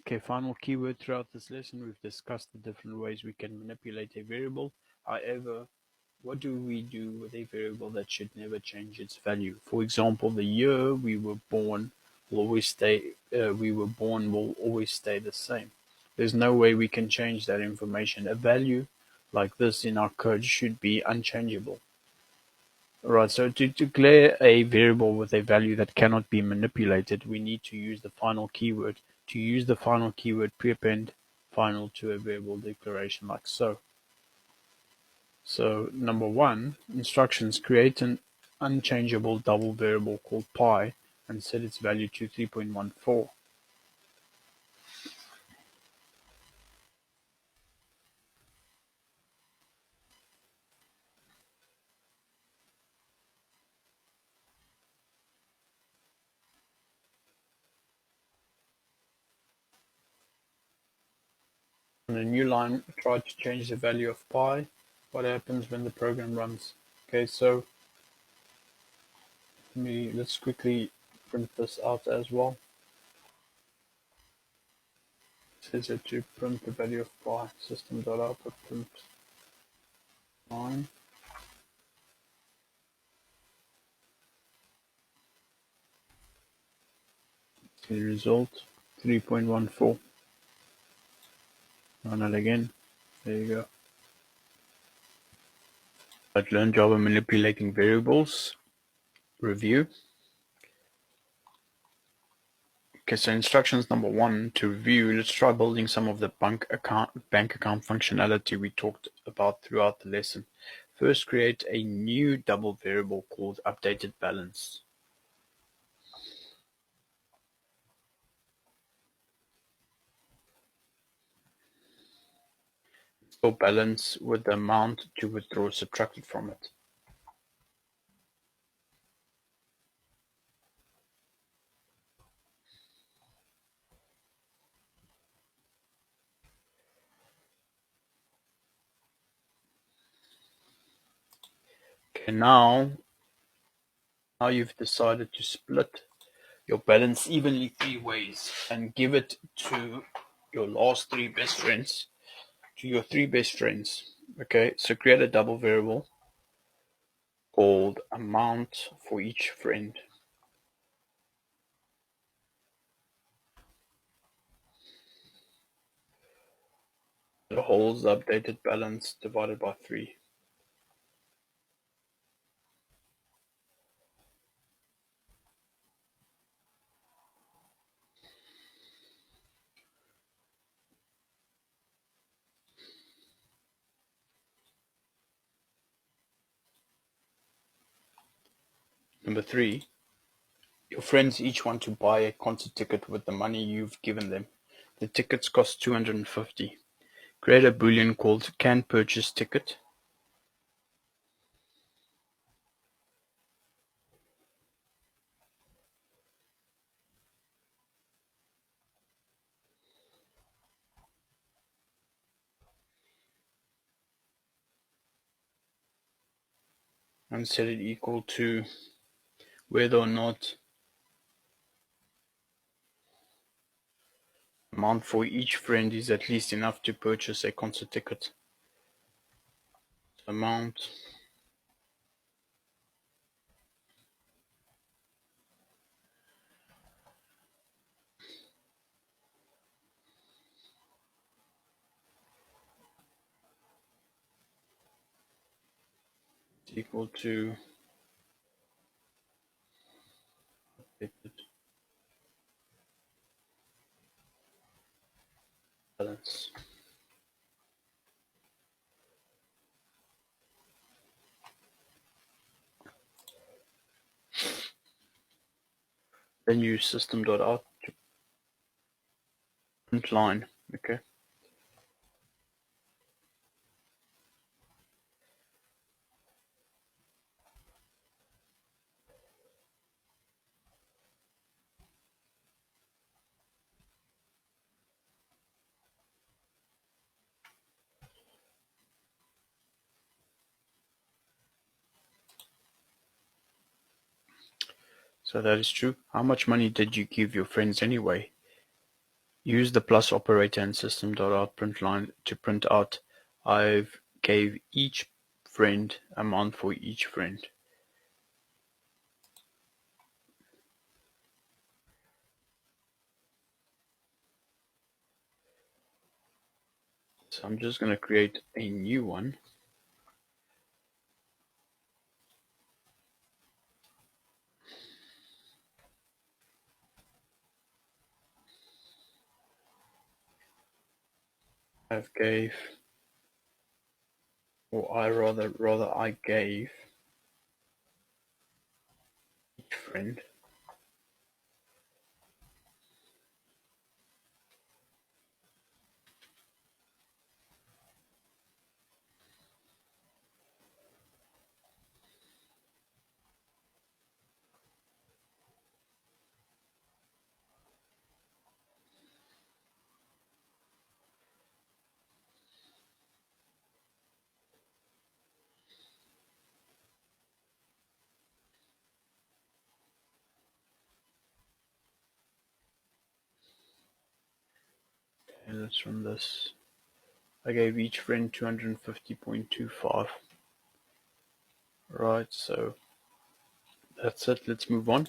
Okay, final keyword throughout this lesson, we've discussed the different ways we can manipulate a variable. However, what do we do with a variable that should never change its value? For example, the year we were born will always stay. Will always stay the same. There's no way we can change that information. A value like this in our code should be unchangeable. Right, so to declare a variable with a value that cannot be manipulated, we need to use the final keyword. To use the final keyword, prepend final to a variable declaration like so. So number one, instructions: create an unchangeable double variable called pi and set its value to 3.14. On a new line, try to change the value of pi. What happens when the program runs? Okay, so let's quickly print this out as well. Says that to print the value of pi. System.output print line. The result 3.14. Run it again. There you go. I'd learned Java manipulating variables. Review. Okay, so instructions number one to review. Let's try building some of the bank account functionality we talked about throughout the lesson. First, create a new double variable called updated balance. Store balance with the amount to withdraw subtracted from it. Okay, now you've decided to split your balance evenly 3 ways and give it to your last 3 best friends, to your 3 best friends. Okay, so create a double variable called amount for each friend. It holds the updated balance divided by 3. Number 3, your friends each want to buy a concert ticket with the money you've given them. The tickets cost 250. Create a boolean called can purchase ticket. And set it equal to whether or not amount for each friend is at least enough to purchase a concert ticket. Amount is equal to balance. Then use system.out to print line. Okay. So that is true. How much money did you give your friends anyway? Use the plus operator in system.out.println to print out I've gave each friend amount for each friend. So I'm just going to create a new one. I've gave, or I gave each friend Okay, let's run this. I gave each friend 250.25. Right, so that's it. Let's move on.